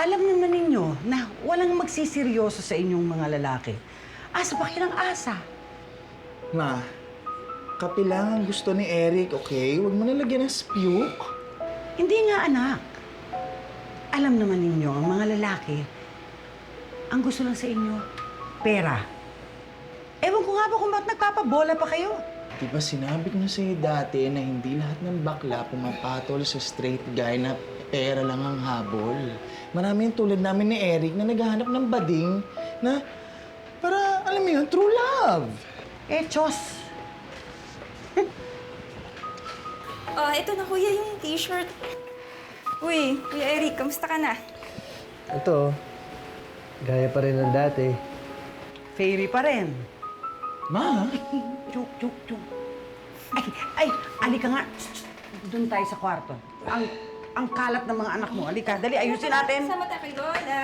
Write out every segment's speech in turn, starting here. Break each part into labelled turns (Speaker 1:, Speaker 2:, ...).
Speaker 1: Alam naman ninyo na walang magsiseryoso sa inyong mga lalaki. Asa pa kayo ng asa?
Speaker 2: Ma, kape lang ang gusto ni Eric, okay? Huwag mo nalagyan ng spiyuk.
Speaker 1: Hindi nga, anak. Alam naman ninyo, ang mga lalaki, ang gusto lang sa inyo, pera. Ewan ko nga ba kung bakit nagpapabola pa kayo.
Speaker 2: Di ba sinabi ko na sa'yo dati na hindi lahat ng bakla pumapatol sa straight guy na pera lang ang habol. Marami yung tulad namin ni Eric na naghahanap ng bading na para, alam mo yun, true love.
Speaker 1: Chos.
Speaker 3: Oh, ito na kuya yung t-shirt. Uy, Kuya Eric, kamusta ka na?
Speaker 4: Ito, gaya pa rin ng dati.
Speaker 1: Fairy pa rin.
Speaker 2: Ma?
Speaker 1: Chuk, chuk, chuk. Ay, alika nga. Doon tayo sa kwarto. Ang kalat ng mga anak mo. Alika, dali, ayusin natin.
Speaker 3: Sama tayo kay Lola.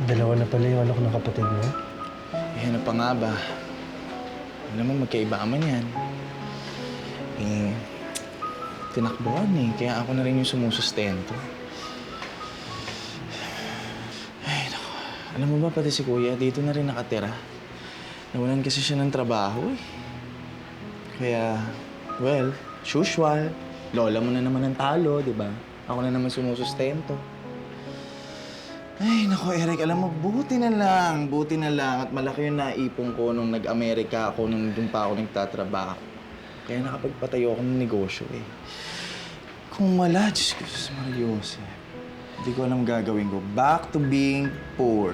Speaker 4: Dalawa na pala yung anak ng kapatid mo.
Speaker 2: Ano pa nga ba? Alam mo, magkaiba man yan. Tinakbuhan kaya ako na rin yung sumusustento. Ay, naku. Alam mo ba, pati si Kuya, dito na rin nakatira. Nawalan kasi siya ng trabaho Kaya, well, usual. Lola mo na naman ang talo, di ba? Ako na naman sumusustento. Ay, naku, Eric, alam mo, buti na lang at malaki yung naipon ko nung nag-Amerika ako, nung doon pa ako nagtatrabaho. Kaya nakapagpatayo ako ng negosyo Kung wala, Diyos ko, Sus Mariose, hindi ko alam gagawin ko. Back to being poor.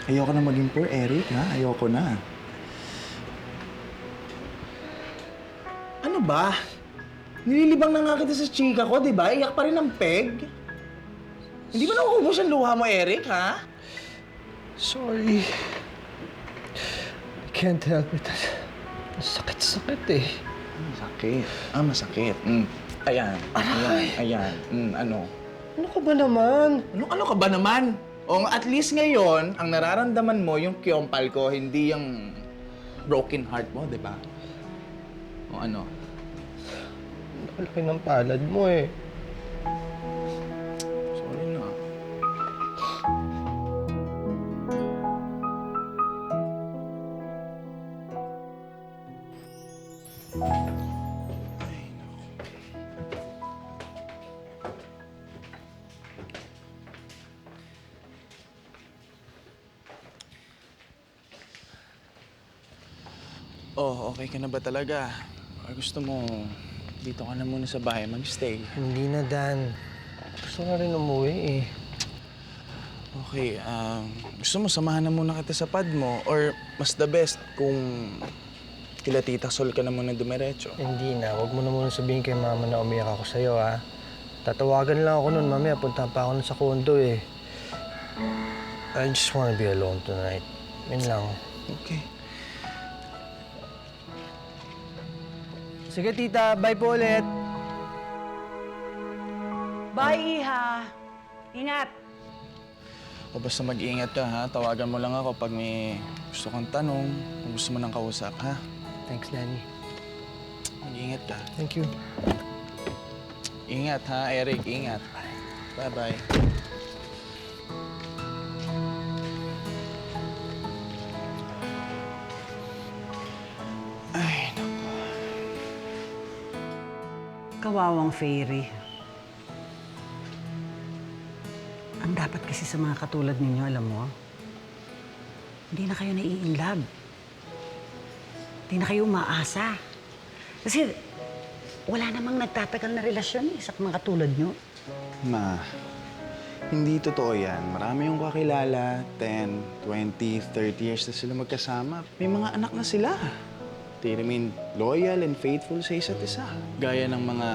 Speaker 2: Ayoko na maging poor, Eric, ha? Ayoko na. Ano ba? Nililibang na nga kita sa chika ko, di ba? Iyak pa rin ng peg. Hindi ba nauubos ang luha mo, Eric, ha?
Speaker 4: Sorry. I can't help it. Sakit-sakit
Speaker 2: Masakit. Masakit. Ayan. Ayan. Ano?
Speaker 4: Ano ka ba naman?
Speaker 2: Ano ka ba naman? O, at least ngayon, ang nararamdaman mo, yung kyompal ko, hindi yung broken heart mo, di ba? O ano?
Speaker 4: Nakalaki ng palad mo
Speaker 2: Sorry na. Oh, okay ka na ba talaga? Or gusto mo, dito ka na muna sa bahay mag-stay?
Speaker 4: Hindi na, Dan. Gusto nga rin umuwi
Speaker 2: Okay, gusto mo samahan na muna kita sa pad mo? Or mas the best kung kila Tita Sol ka na muna dumiretso?
Speaker 4: Hindi na. Huwag mo na muna sabihin kay Mama na umiyak ako sa'yo, ha? Tatawagan lang ako nun. Mamaya, punta pa ako nun sa condo, I just wanna be alone tonight. Yun lang.
Speaker 2: Okay.
Speaker 4: Sige, tita. Bye po ulit.
Speaker 1: Bye, Iha. Ingat.
Speaker 2: O basta mag-iingat ka, ha? Tawagan mo lang ako pag may gusto kang tanong, kung gusto mo nang kausap, ha?
Speaker 4: Thanks, Danny.
Speaker 2: Mag-iingat ka.
Speaker 4: Thank you.
Speaker 2: Ingat, ha, Eric? Ingat. Bye-bye. Ay, naku.
Speaker 1: Kawawang Fairy. Ang dapat kasi sa mga katulad ninyo, alam mo, hindi na kayo nai-inlove. Hindi na kayo umaasa. Kasi wala namang nagtatagal na relasyon sa mga katulad nyo.
Speaker 2: Ma, hindi totoo yan. Marami yung kakilala, 10, 20, 30 years na sila magkasama. May mga anak na sila. They remain loyal and faithful sa isa't isa. Gaya ng mga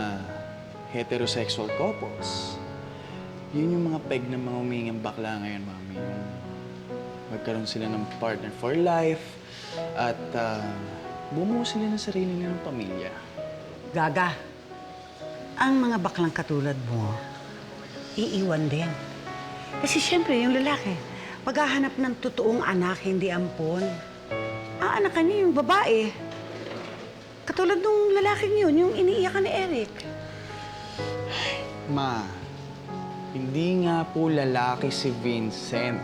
Speaker 2: heterosexual couples. Yun yung mga peg ng mga umingang bakla ngayon, Mami. Yung magkaroon sila ng partner for life at bumuo sila ng sarili nilang pamilya.
Speaker 1: Gaga, ang mga baklang katulad mo, iiwan din. Kasi siyempre, yung lalaki, maghahanap ng totoong anak, hindi ampon. Aanakan niya yung babae. Katulad nung lalaking yun, yung iniiyakan ni Eric.
Speaker 2: Ma, hindi nga po lalaki si Vincent.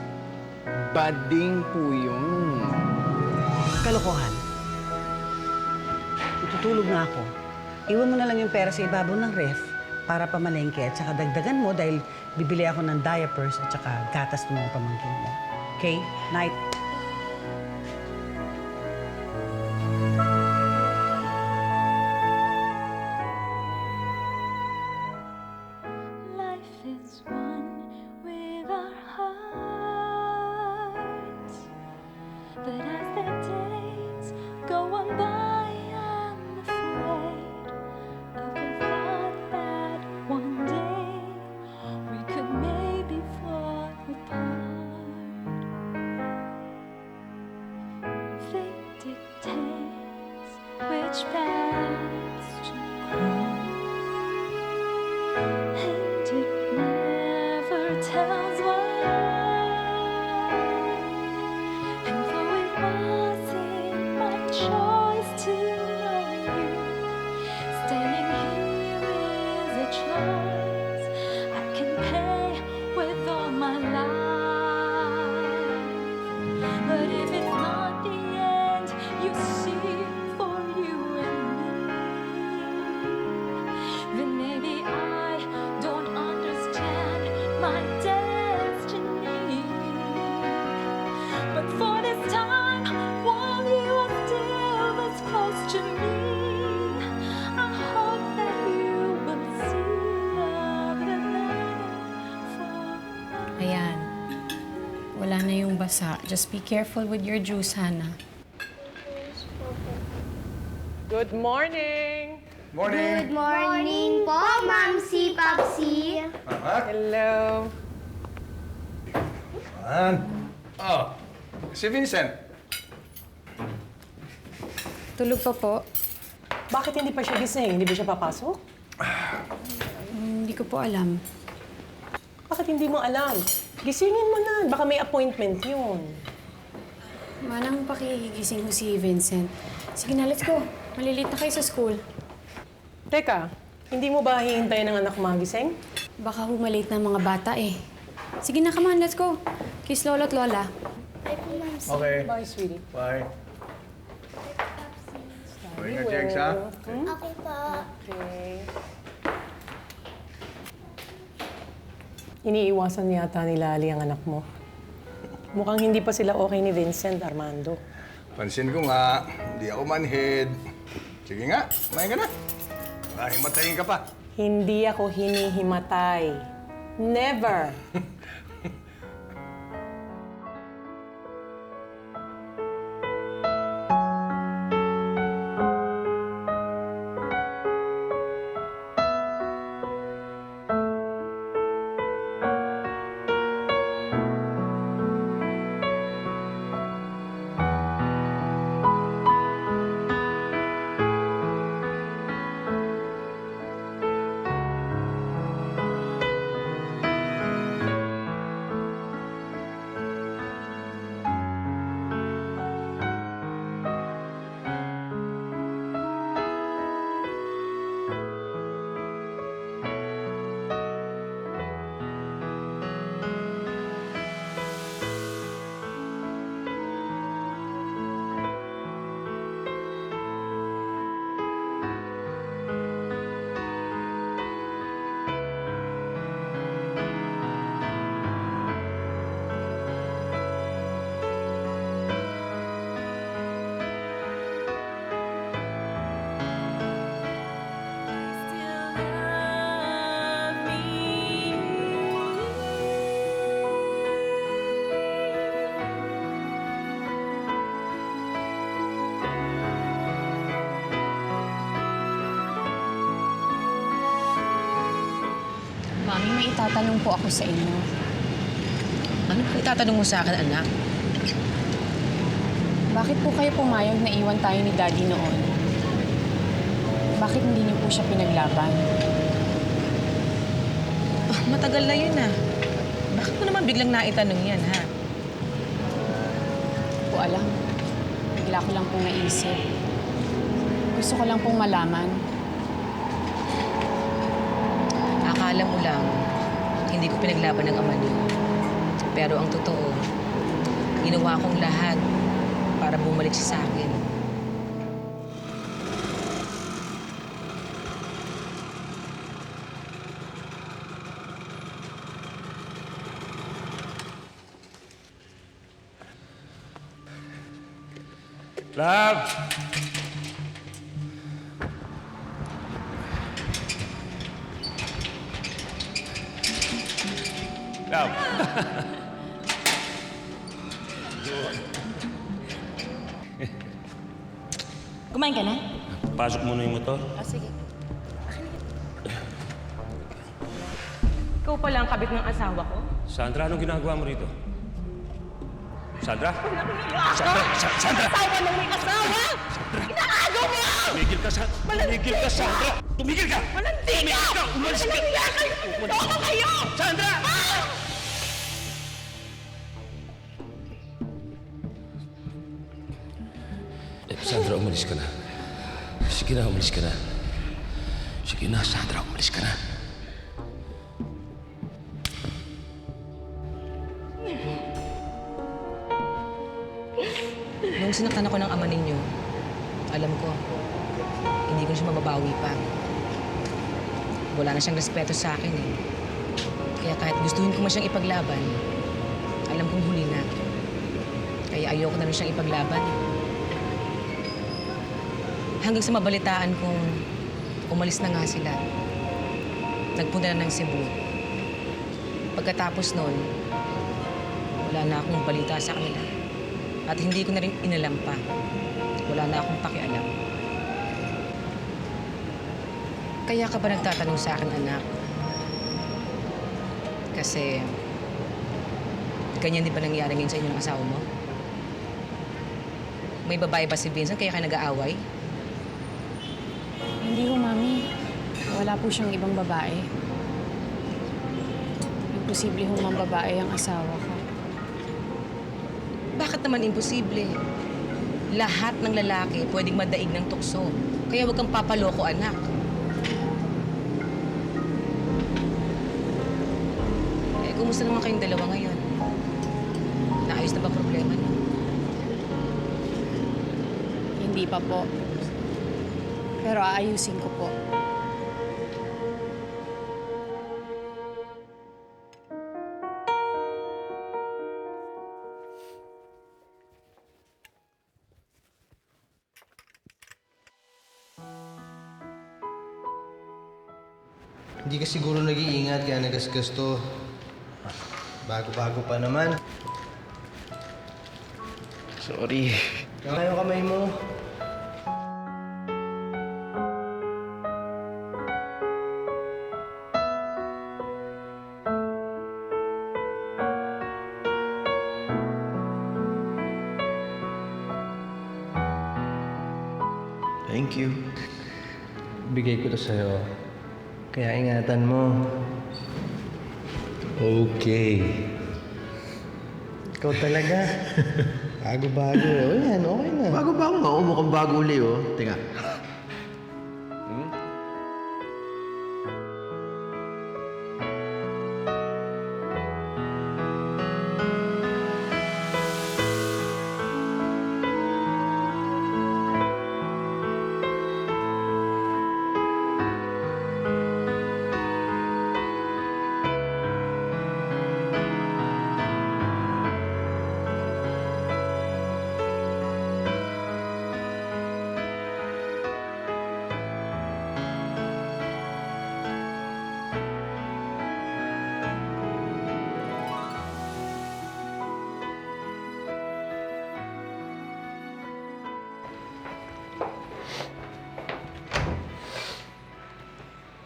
Speaker 2: Bading po yun.
Speaker 1: Kalokohan. Tutulog na ako. Iwan mo na lang yung pera sa ibabaw ng ref para pamalengke at saka dagdagan mo dahil bibili ako ng diapers at saka gatas ng mga pamangkin mo. Okay? Night.
Speaker 5: Life is one with our hearts. But as the days go on by, I'm afraid of the thought that one day we could maybe fall apart. Fate dictates which paths to cross. And it never tells why. And though it wasn't my choice to know you, staying here is a choice I can pay with all my life. But if it's not the end you see for you and me, then maybe I don't understand my destiny. But for this time, while you are still this close to me, I hope that you will see love that never
Speaker 6: Ayan. Wala na yung basa. Just be careful with your juice, Hannah.
Speaker 7: Good morning!
Speaker 8: Good morning po, Mamsi Papsi.
Speaker 7: Hello!
Speaker 9: Oh, si Vincent.
Speaker 6: Tulog pa po.
Speaker 7: Bakit hindi pa siya gising? Hindi ba siya papasok?
Speaker 6: Hindi ko po alam.
Speaker 7: Bakit hindi mo alam? Gisingin mo na. Baka may appointment yun.
Speaker 6: Manang pakigising ko si Vincent. Sige na, let's go. Malilate na kayo sa school.
Speaker 7: Teka, hindi mo ba hihintayin ng anak ko magising?
Speaker 6: Baka humalate na ang mga bata eh. Sige na, come on, let's go. Kiss Lolo at Lola.
Speaker 8: Ay po, Mamsi.
Speaker 9: Okay.
Speaker 7: Bye, sweetie.
Speaker 9: Bye. Ingat, Jegs, ha?
Speaker 8: Okay po.
Speaker 7: Okay. Iniiwasan yata ni Lali ang anak mo. Mukhang hindi pa sila okay ni Vincent, Armando.
Speaker 9: Pansin ko nga, hindi ako manhid. Sige nga, kumain ka na. Baka himatayin ka pa.
Speaker 7: Hindi ako hinihimatay. Never!
Speaker 6: Mami, may itatanong po ako sa inyo.
Speaker 10: Ano pa itatanong mo sa akin, anak?
Speaker 6: Bakit po kayo pumayag na iwan tayo ni Daddy noon? Bakit hindi niyo po siya pinaglaban?
Speaker 10: Ah, matagal na yun, ah. Bakit mo naman biglang naitanong yan, ha?
Speaker 6: Hindi ko alam. Bigla ko lang pong naisip. Gusto ko lang pong malaman.
Speaker 10: Akala mo lang, hindi ko pinaglaban ng ama niyo. Pero ang totoo, ginawa kong lahat para bumalik siya sa akin.
Speaker 11: Love! Love!
Speaker 10: Kumain ka na?
Speaker 11: Pasok muna yung motor.
Speaker 10: Sige. Ikaw pala ang kabit ng asawa ko?
Speaker 11: Sandra, anong ginagawa mo rito? Sandra? Sandra!
Speaker 10: Asawa ng may asawa! Inaagaw mo!
Speaker 11: Tumigil ka, Sandra! Tumigil ka, Sandra! Tumigil ka!
Speaker 10: Malandi ka!
Speaker 11: Umalis ka!
Speaker 10: Toko kayo!
Speaker 11: Sandra! Sandra, umalis ka na. Sige na, umalis ka na. Sige na, Sandra, umalis ka na.
Speaker 10: Nung sinaktan ako ng ama ninyo, alam ko, hindi ko na siya mababawi pa. Wala na siyang respeto sa akin eh. Kaya kahit gustuhin ko man siyang ipaglaban, alam kong huli na. Kaya ayoko na rin siyang ipaglaban. Hanggang sa mabalitaan kong umalis na nga sila. Nagpunta na ng Cebu. Pagkatapos nun, wala na akong balita sa kanila. At hindi ko na rin inalam pa. Wala na akong pakialam. Kaya ka ba nagtatanong sa akin, anak? Kasi, ganyan din ba nangyari ngayon sa inyo ng asawa mo? May babae ba si Vincent kaya ka nag-aaway?
Speaker 6: Hindi ho, Mami. Wala po siyang ibang babae. Imposible ho mang babae ang asawa ko.
Speaker 10: Bakit naman imposible? Lahat ng lalaki pwedeng madaig ng tukso. Kaya huwag kang papaloko, anak. Eh, kumusta naman kayong dalawa ngayon? Naayos na ba problema niyo?
Speaker 6: Hindi pa po. Pero aayusin ko po.
Speaker 4: Hindi ka siguro nag-iingat kaya nagasgas to. Bago-bago pa naman.
Speaker 2: Sorry.
Speaker 4: Kaya yung kamay mo.
Speaker 2: Thank you.
Speaker 4: Bigay ko to sa'yo. Kaya ingatan mo. Okay. Ikaw talaga. Bago-bago. O yan, okay na.
Speaker 2: Bago-bago nga. Mukhang bago uli, oh. Teka.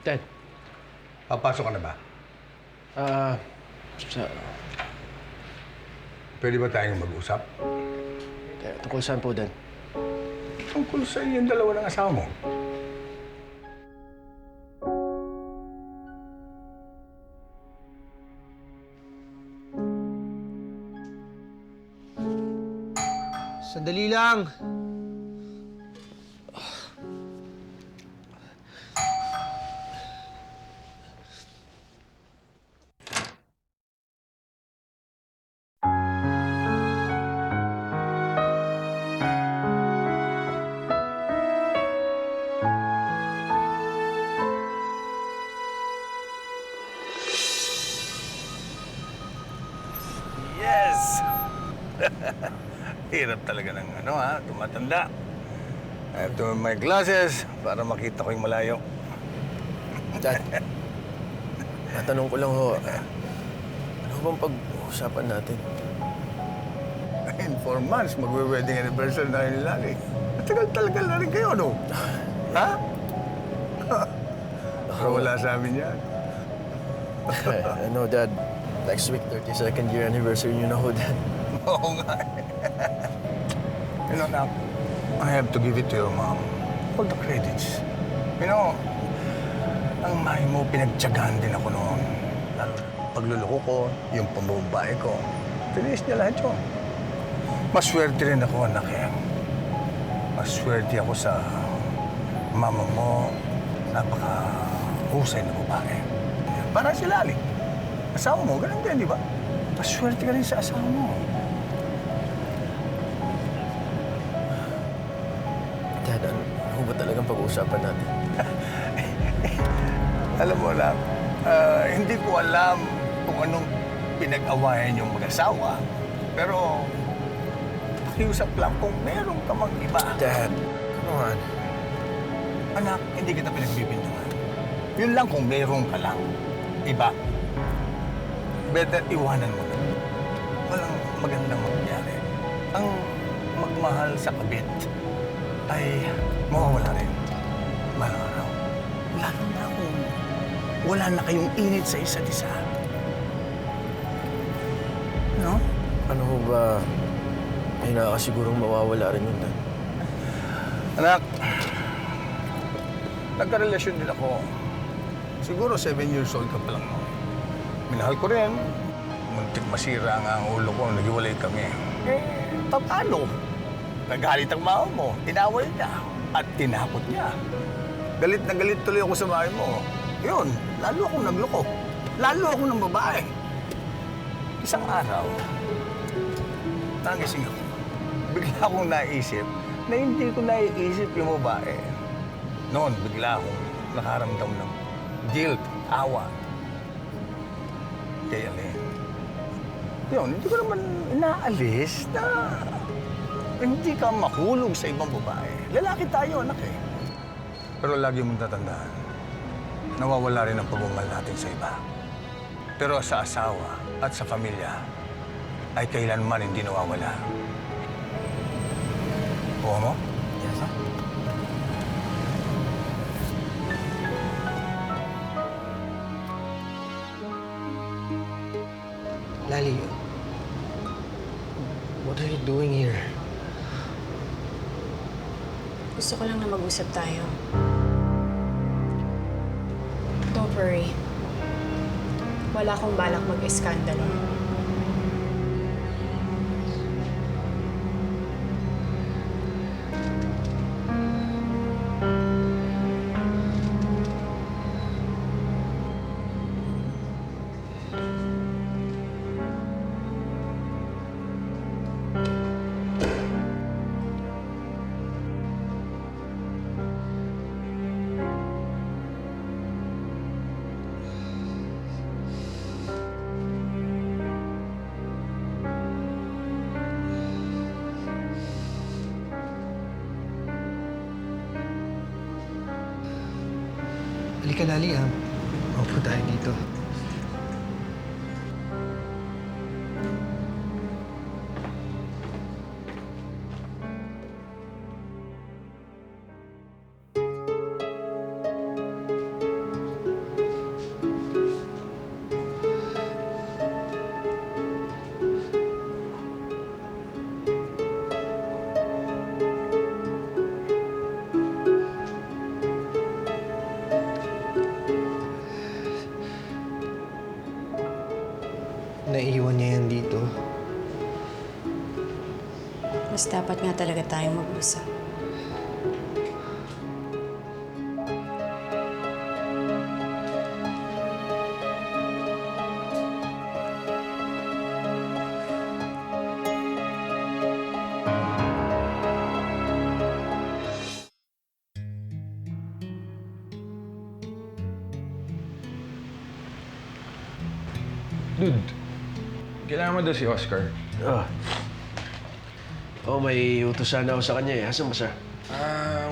Speaker 9: Dad. Papasok ka na ba? Pwede ba tayong mag-usap?
Speaker 4: Tungkol saan po, Dad?
Speaker 9: Tungkol sa yung dalawa ng asawa mo.
Speaker 4: Sandali lang.
Speaker 9: Hirap talaga ng tumatanda. I have to wear my glasses para makita ko yung malayo.
Speaker 11: Dad, natanong ko lang ho, ano bang pag-uusapan natin?
Speaker 9: In 4 months, magwe-wedding anniversary na yun nila eh. Matagal-talagal na rin kayo, no? Ha? Pero wala sa amin yan.
Speaker 11: I know, Dad. Next week, 32nd year anniversary niyo na ho, Dad.
Speaker 9: Oo nga. You know, Nak, I have to give it to your mom. All the credits. You know, ang mahi mo, pinagtyagaan din ako noon. Lalo na pagluloko ko, yung pambabae ko. Finish niya lahat yun. Maswerte rin ako, anak eh. Maswerte ako sa mama mo. Napaka-husay na babae. Para si Lali. Asawa mo, ganun din, di ba? Maswerte ka rin sa asawa mo.
Speaker 11: Dad, ano ba talagang pag-uusapan natin?
Speaker 9: Alam mo lang, hindi ko alam kung anong pinag-awayan yung mag-asawa. Pero, pakiusap lang kung meron ka mang iba.
Speaker 11: Dad, come on.
Speaker 9: Anak, hindi kita pinagbibintangan. Yun lang kung meron ka lang. Iba. Better iwanan mo na. Walang magandang mangyari. Ang magmahal sa kabit ay mawawala rin. Balang araw. Lalo na kung wala na kayong init sa isa't isa. No?
Speaker 11: Ano ho ba, ay nakakasigurong mawawala rin yun, Dad?
Speaker 9: Anak, nagkarelasyon din ako. Siguro 7 years old ka pa lang. No? Minahal ko rin. Muntik masira ang ulo ko. Naghiwalay kami. Paano? Nagalit ang mama mo. Tinaway niya. At tinakot niya. Galit na galit tuloy ako sa bahay mo. Yun, lalo akong nagloko. Lalo ako ng babae. Isang araw, nagising ako. Bigla akong naisip na hindi ko naiisip yung babae. Noon, bigla akong nakaramdam ng guilt, awa. Kaya Len, yun, hindi ko naman inaalis na hindi ka mahulog sa ibang babae. Lalaki tayo, anak eh. Pero lagi mong tatandaan, nawawala rin ang pagmamahal natin sa iba. Pero sa asawa at sa pamilya, ay kailanman hindi nawawala. Oo mo?
Speaker 11: Yes, sir.
Speaker 4: Lali, what are you doing here?
Speaker 6: Gusto ko lang na mag-usap tayo. Don't worry. Wala akong balak mag-eskandalo.
Speaker 4: Halika, Lali, ha? Maupo tayo dito. Naiiwan niya yan dito.
Speaker 6: Mas dapat nga talaga tayong mag-usap.
Speaker 12: Dude, kailangan mo daw si Oscar. Oh, may utos sana ako sa kanya eh. Asan ba siya?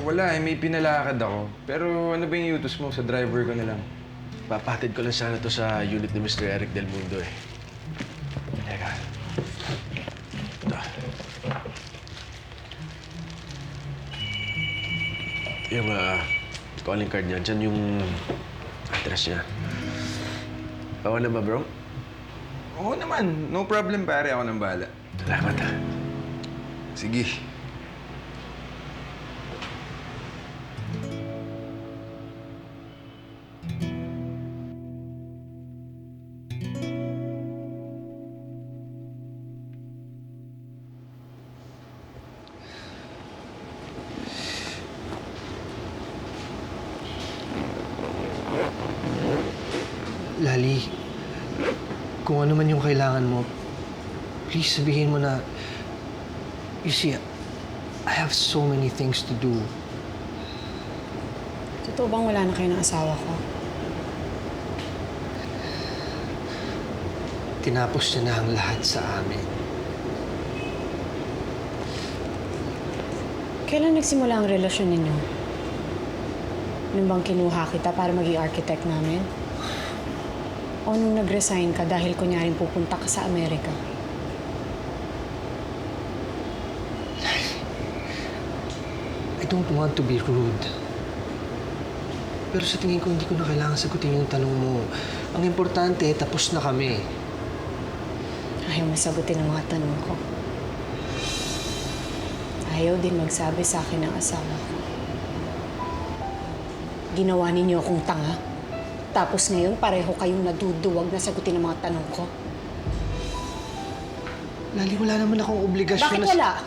Speaker 13: Wala eh. May pinalakad ako. Pero ano ba yung utos mo? Sa driver ko na lang.
Speaker 12: Papatid ko lang sana to sa unit ni Mr. Eric Del Mundo eh. Teka. Ito. Yung calling card niya. Diyan yung address niya. Bawa na ba, bro?
Speaker 13: Oo naman. No problem, pare. Ako nang bahala.
Speaker 12: Salamat ah.
Speaker 13: Sige.
Speaker 4: Lali, kung ano man yung kailangan mo, please sabihin mo na, you see, I have so many things to do.
Speaker 6: Totoo bang wala na kayo ng asawa ko?
Speaker 4: Tinapos niya na ang lahat sa amin.
Speaker 6: Kailan nagsimula ang relasyon ninyo? Nung bang kinuha kita para maging architect namin? O nung nag-resign ka dahil kunyaring pupunta ka sa Amerika?
Speaker 4: I don't want to be rude. Pero sa tingin ko, hindi ko na kailangan sagutin yung tanong mo. Ang importante, tapos na kami.
Speaker 6: Ayaw masagutin ang mga tanong ko. Ayaw din magsabi sa akin ng asawa ko. Ginawa ninyo akong tanga. Tapos ngayon, pareho kayong naduduwag na sagutin ang mga tanong ko.
Speaker 4: Lali, wala naman akong obligasyon
Speaker 6: Bakit wala?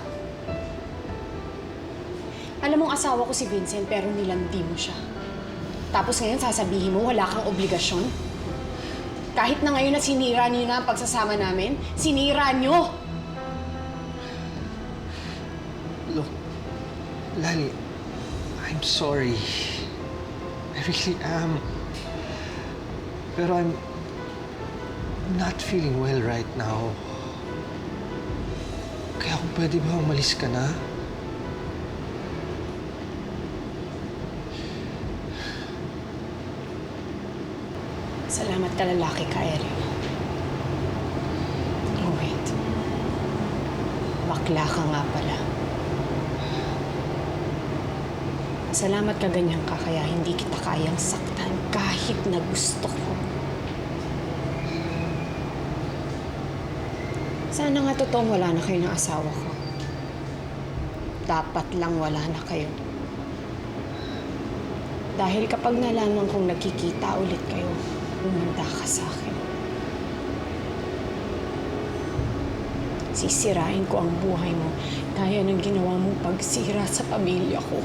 Speaker 6: Alam mong asawa ko si Vincent pero nilandi mo siya. Tapos ngayon sasabihin mo wala kang obligasyon? Kahit na ngayon na sinira niyo na ang pagsasama namin, sinira niyo!
Speaker 4: Look, Lali, I'm sorry. I really am. Pero I'm not feeling well right now. Kaya kung pwede ba umalis ka na?
Speaker 6: Salamat ka lalaki ka, Eric. Oh, wait. Bakla ka nga pala. Salamat ka ganyan ka kaya hindi kita kayang saktan kahit na gusto ko. Sana nga totoong wala na kayo ng asawa ko. Dapat lang wala na kayo. Dahil kapag nalaman kong nagkikita ulit kayo, umanda ka sa akin. Sisirain ko ang buhay mo gaya ng ginawa mong pagsira sa pamilya ko.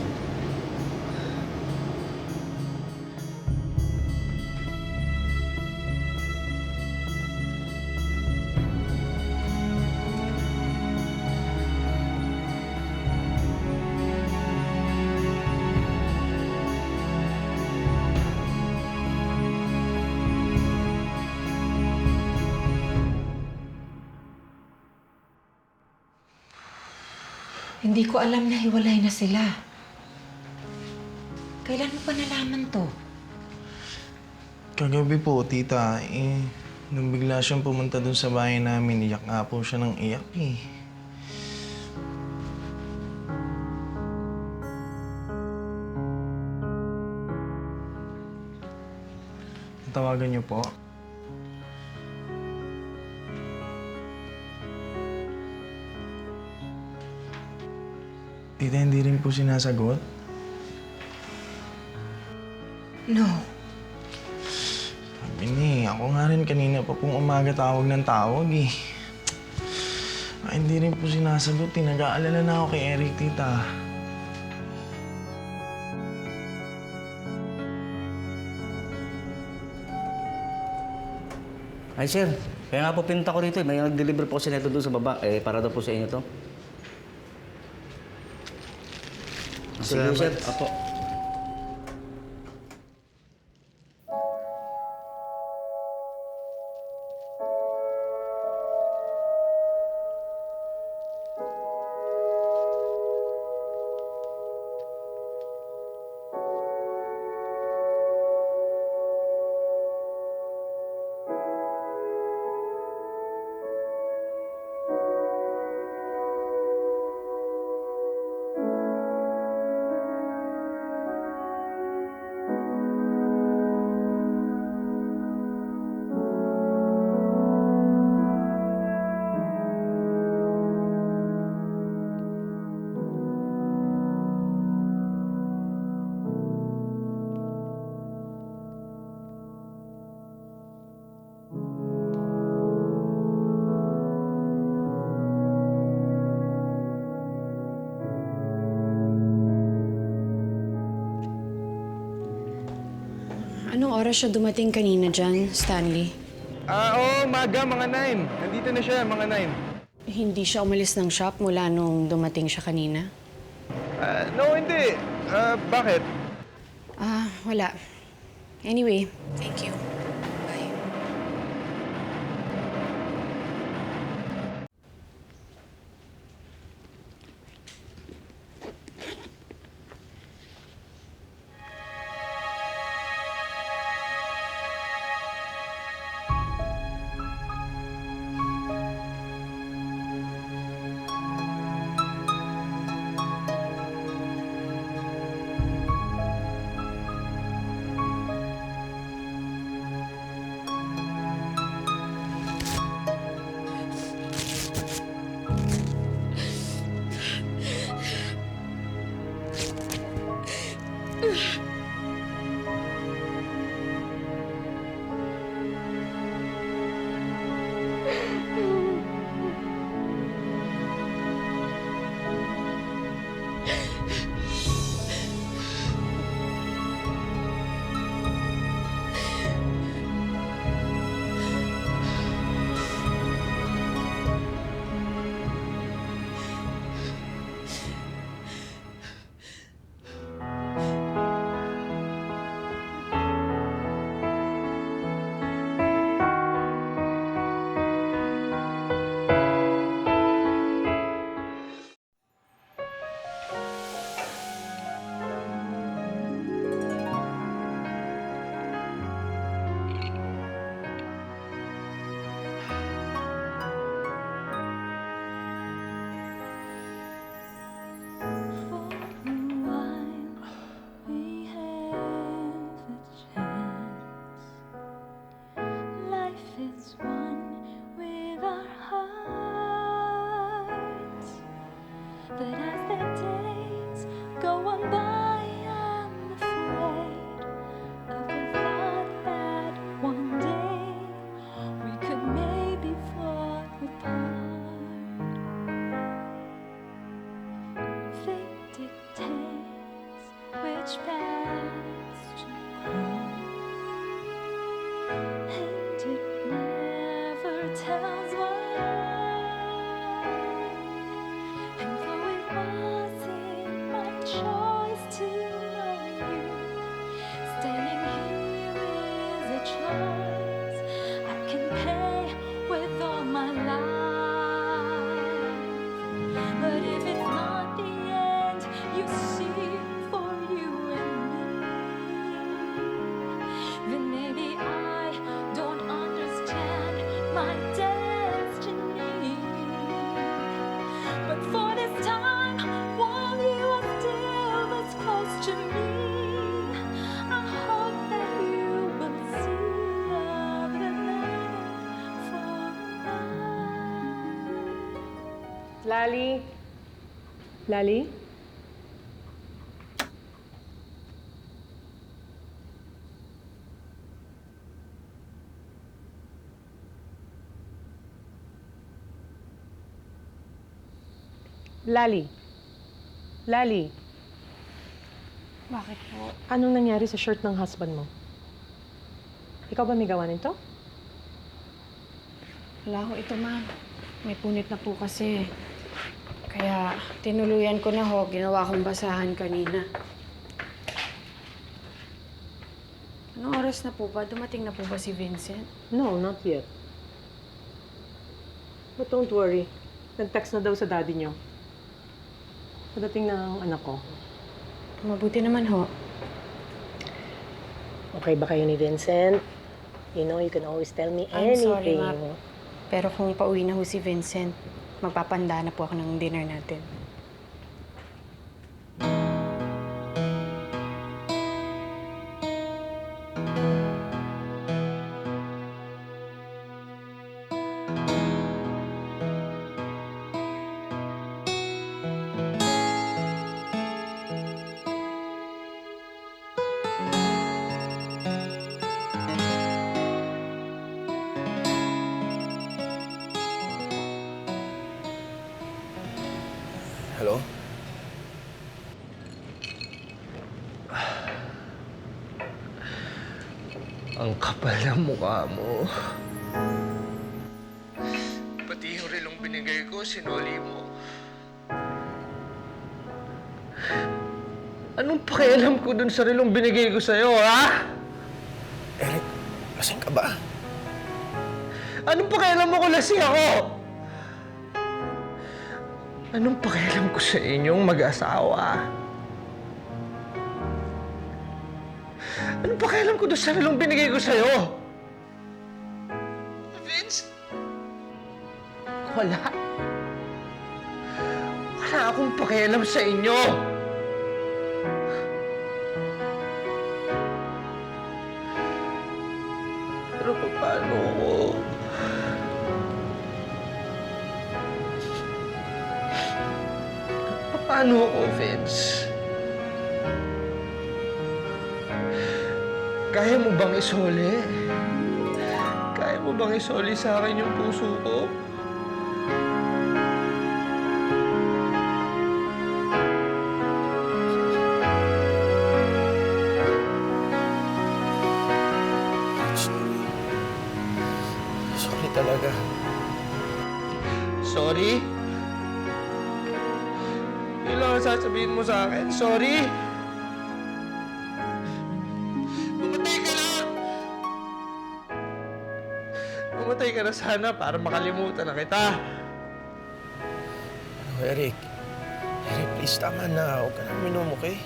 Speaker 10: Hindi ko alam na hiwalay na sila. Kailan mo pa nalaman to?
Speaker 2: Kagabi po, tita, nung bigla siyang pumunta dun sa bahay namin, iyak nga po siya ng iyak eh. Tawagan niyo po. Tita, hindi rin po sinasagot?
Speaker 10: No.
Speaker 2: Sabi ni, ako nga rin kanina pa pong umaga tawag ng tawag eh. Hindi rin po sinasagot eh. Nag-aalala na ako kay Eric, tita.
Speaker 14: Ay, sir. Kaya nga po pinunta ko rito. May nag-deliver po kasi nito doon sa baba. Para daw po sa inyo to. Sige, sir. Apo.
Speaker 6: Anong oras siya dumating kanina dyan, Stanley?
Speaker 13: Oo, maga, mga 9. Nandito na siya, mga 9.
Speaker 6: Hindi siya umalis ng shop mula nung dumating siya kanina?
Speaker 13: No, hindi. Bakit?
Speaker 6: Wala. Anyway, thank you. Bye.
Speaker 7: Lali? Lali? Lali? Lali?
Speaker 6: Bakit po?
Speaker 7: Anong nangyari sa shirt ng husband mo? Ikaw ba may gawa nito?
Speaker 6: Wala ko ito, ma'am. May punit na po kasi. Kaya tinuluyan ko na ho. Ginawa kong basahan kanina. Anong oras na po ba? Dumating na po ba si Vincent?
Speaker 7: No, not yet. But don't worry. Nag-text na daw sa daddy niyo. Pagdating ng anak ko.
Speaker 6: Mabuti naman ho.
Speaker 7: Okay ba kayo ni Vincent? You know, you can always tell me
Speaker 6: I'm
Speaker 7: anything.
Speaker 6: sorry, ma'am. Pero kung pauwi na ho si Vincent, magpapanda na po ako ng dinner natin.
Speaker 4: Ang kapal ng mukha mo. Pati yung relong binigay ko, sinuli mo. Anong pakialam ko dun sa relong binigay ko sa'yo, ha?
Speaker 12: Eric, lasing ka ba?
Speaker 4: Anong pakialam mo kung lasing ako? Anong pakialam ko sa inyong mag-asawa? Anong pakialam ko doon sa relong binigay ko sa'yo? Vince? Wala. Wala akong pakialam sa inyo. Pero paano ako? Paano ako, Vince? Kaya mo bang isoli? Kaya mo bang isoli sa akin yung puso ko?
Speaker 12: Sorry talaga.
Speaker 4: Sorry? Yun lang ang sasabihin mo sa akin. Sorry? Pumatay ka na! Pumatay ka na sana para makalimutan na kita.
Speaker 12: Ano, Eric? Eric, please, tama na. Huwag ka na uminom, okay?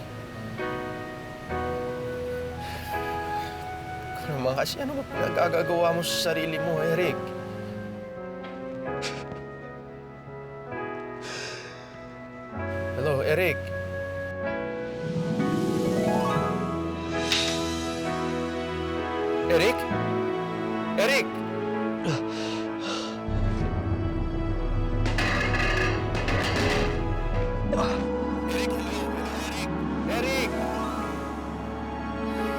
Speaker 12: Naman kasi ano ba pinagagagawa mo sa sarili mo, Eric? Hello, Eric? Eric? Eric? Eric, hello? Eric?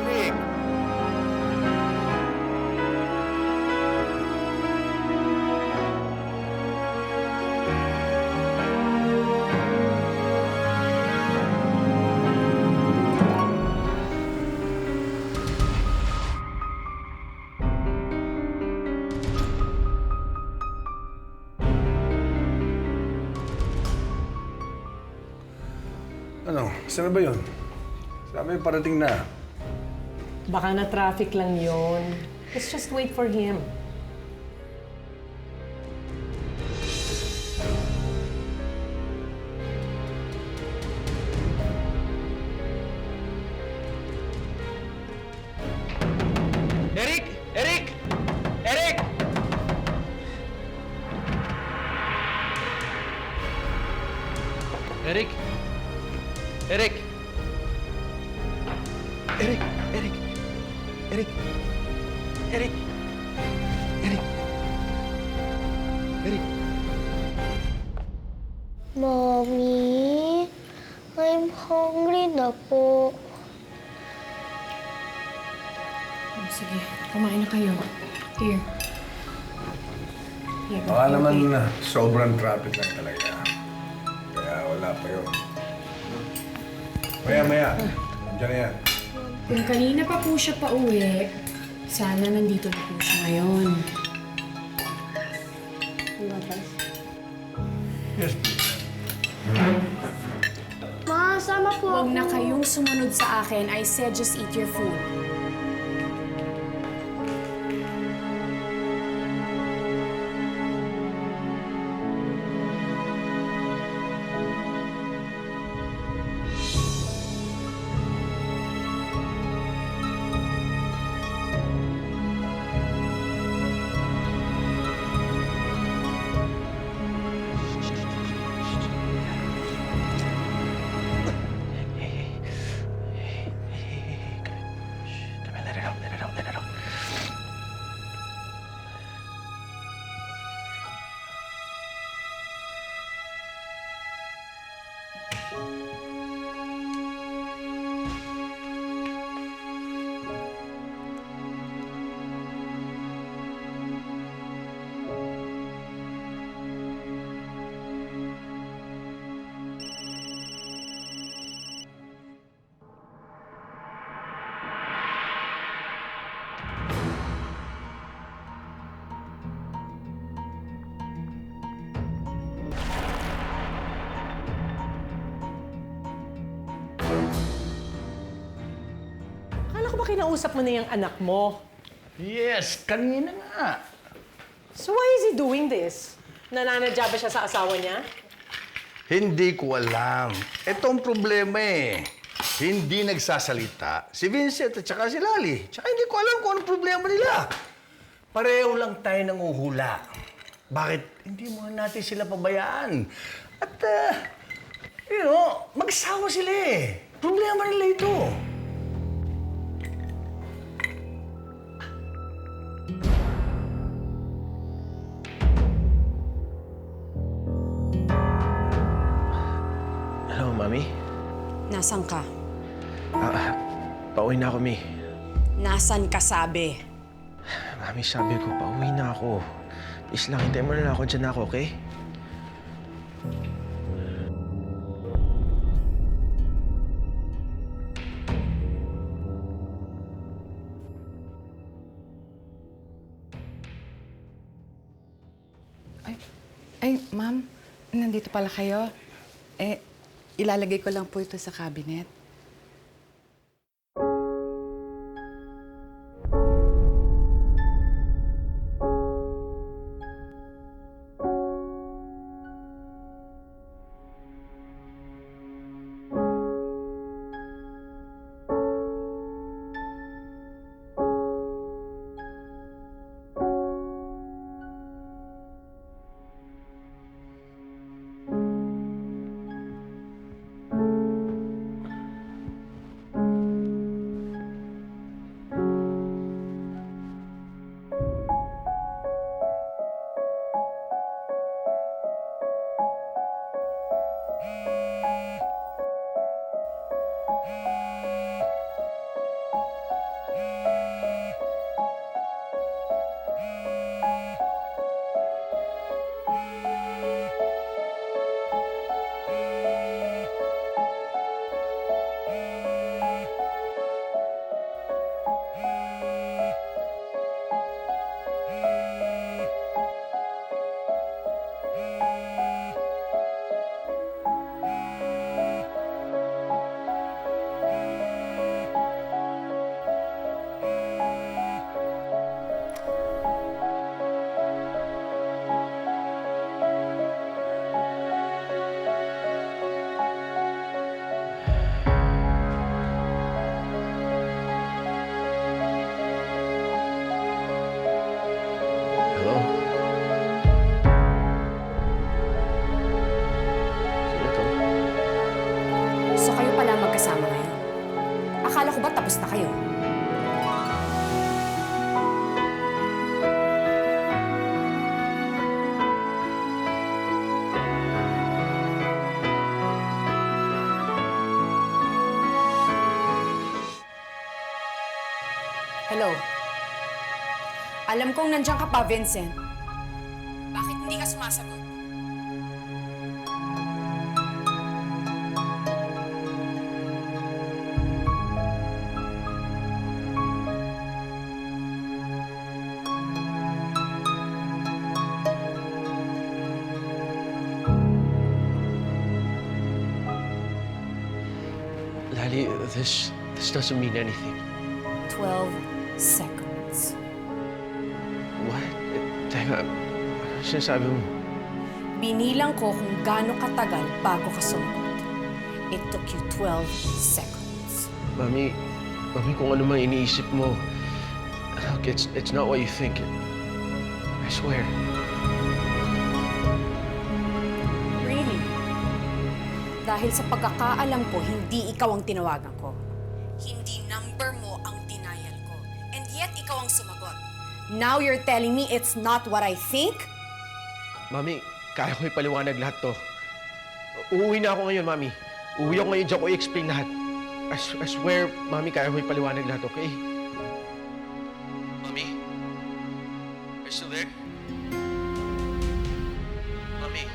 Speaker 12: Eric?
Speaker 9: Ano? Saan na ba yun? Sabi, parating na.
Speaker 7: Baka na-traffic lang yun. Let's just wait for him.
Speaker 4: Eric! Eric! Eric! Eric! Eric!
Speaker 12: Eric! Eric! Eric! Eric! Eric! Eric!
Speaker 8: Mommy, I'm hungry na po.
Speaker 6: Sige, kumain na kayo. Here. Here,
Speaker 9: Baka naman sobrang traffic lang talaga. Kaya wala pa yun. Maya-maya. Andiyan na yan.
Speaker 6: Kung kanina pa po siya pauwi, sana nandito na po siya ngayon.
Speaker 9: Yes, please.
Speaker 8: Ma, sama po
Speaker 6: Huwag
Speaker 8: ako.
Speaker 6: na kayong sumunod sa akin. I said just eat your food.
Speaker 7: ba kinausap mo na yung anak mo?
Speaker 9: Yes, kanina nga.
Speaker 7: So why is he doing this? Nananadya ba siya sa asawa niya?
Speaker 9: Hindi ko alam. Ito ang problema eh. Hindi nagsasalita si Vincent at saka si Lali. Tsaka hindi ko alam kung anong problema nila. Pareho lang tayo nanguhula. Bakit hindi muna natin sila pabayaan? At, magsawa sila eh. Problema nila ito.
Speaker 12: Hello, Mami?
Speaker 6: Nasaan ka?
Speaker 12: Pauwi na ako, Mi.
Speaker 6: Nasaan ka sabi?
Speaker 12: Mami, sabi ko, pauwi na ako. Please lang, hintayin mo na lang ako dyan ako, okay?
Speaker 15: Ay, ma'am, nandito pala kayo. Ilalagay ko lang po ito sa cabinet.
Speaker 12: Hello? Sino to?
Speaker 6: So kayo pala magkasama ngayon? Akala ko ba tapos na kayo? Hello? Alam kong nandiyan ka pa, Vincent. Bakit hindi ka sumasagot?
Speaker 12: Lali, this doesn't mean anything.
Speaker 6: 12 seconds.
Speaker 12: What? Teka, ano sinasabi mo?
Speaker 6: Binilang ko kung gaano katagal bago ka sumagot. It took you 12 seconds.
Speaker 12: Mami, kung ano man iniisip mo, look, it's not what you think. I swear.
Speaker 6: Really? Dahil sa pagkakaalam ko, hindi ikaw ang tinawagan ko. Hindi number mo ang denial ko. And yet, ikaw ang sumagot. Now you're telling me it's not what I think?
Speaker 12: Mami, kaya ko ipaliwanag lahat to. Uuwi na ako ngayon, Mami. Uuwi ako ngayon, diyan ko i-explain lahat. I swear, Mami, kaya ko ipaliwanag lahat, okay? Mami? Are you still there? Mami?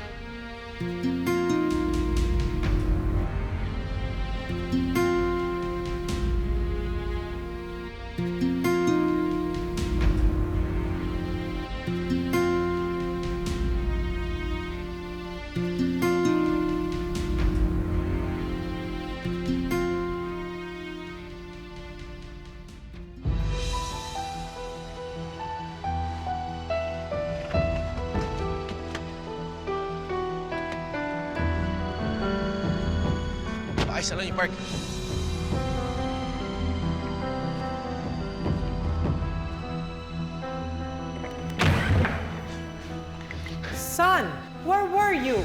Speaker 12: Ay, sa lang yung park.
Speaker 7: Son, where were you?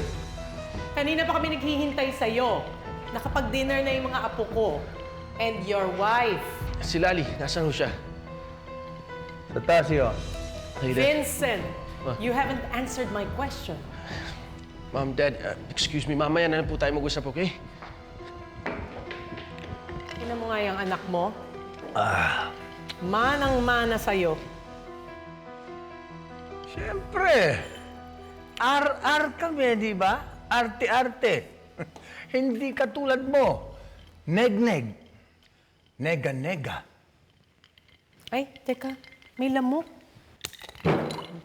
Speaker 7: Kanina pa kami naghihintay sa'yo. Nakapag-dinner na yung mga apo ko. And your wife.
Speaker 12: Si Lali, nasaan ho siya?
Speaker 9: Sa taas yun.
Speaker 7: Vincent, you haven't answered my question.
Speaker 12: Mom, Dad, excuse me, mamaya na lang po tayo mag-usap, okay?
Speaker 7: Tingnan mo nga yung anak mo. Manang-mana sa'yo.
Speaker 9: Siyempre. R kami, di ba? Arte-arte. Hindi katulad mo. Neg-neg. Nega-nega.
Speaker 7: Ay, teka. May lamok.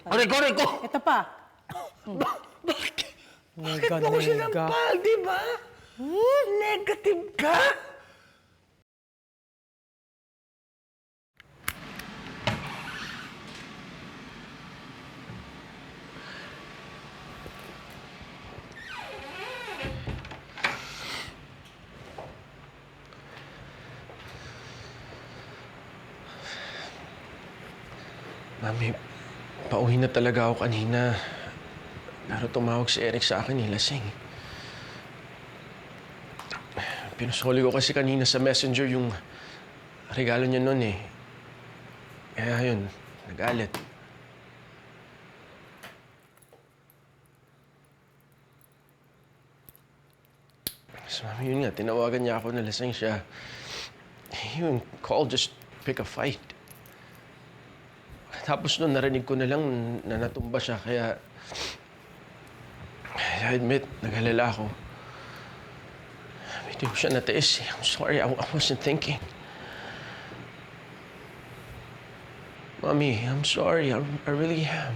Speaker 9: Aray ko!
Speaker 7: Ito pa.
Speaker 9: Bakit mo ko sinampal, di ba? Negative ka?
Speaker 12: Mami, pauwi na talaga ako kanina. Pero tumawag si Eric sa akin, lasing. Pinusoli ko kasi kanina sa messenger yung regalo niya noon eh. Kaya yun, nagalit. So, mami, yun nga, tinawagan niya ako na lasing siya. Yun, call, just pick a fight. Tapos noon, narinig ko na lang na natumba siya, kaya I admit, nag-alala ako. Hindi ko siya natiis. I'm sorry, I wasn't thinking. Mommy, I'm sorry. I really am.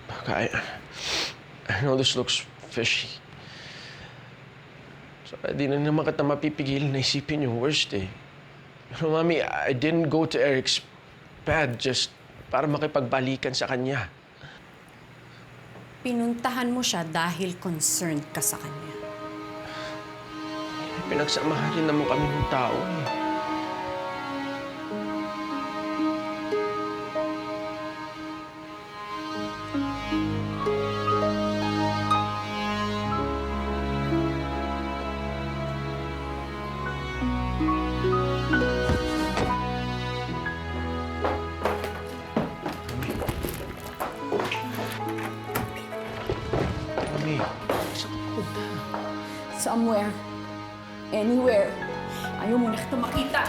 Speaker 12: Look, I know this looks fishy. So, di na naman kita mapipigil na isipin yung worst eh. Pero, Mami, I didn't go to Eric's pad just para makipagbalikan sa kanya.
Speaker 6: Pinuntahan mo siya dahil concerned ka sa kanya.
Speaker 12: Pinagsamahan rin naman kami ng tao eh. Mami, saan ka pupunta?
Speaker 6: Somewhere. Anywhere. Ayaw mo na kita makita.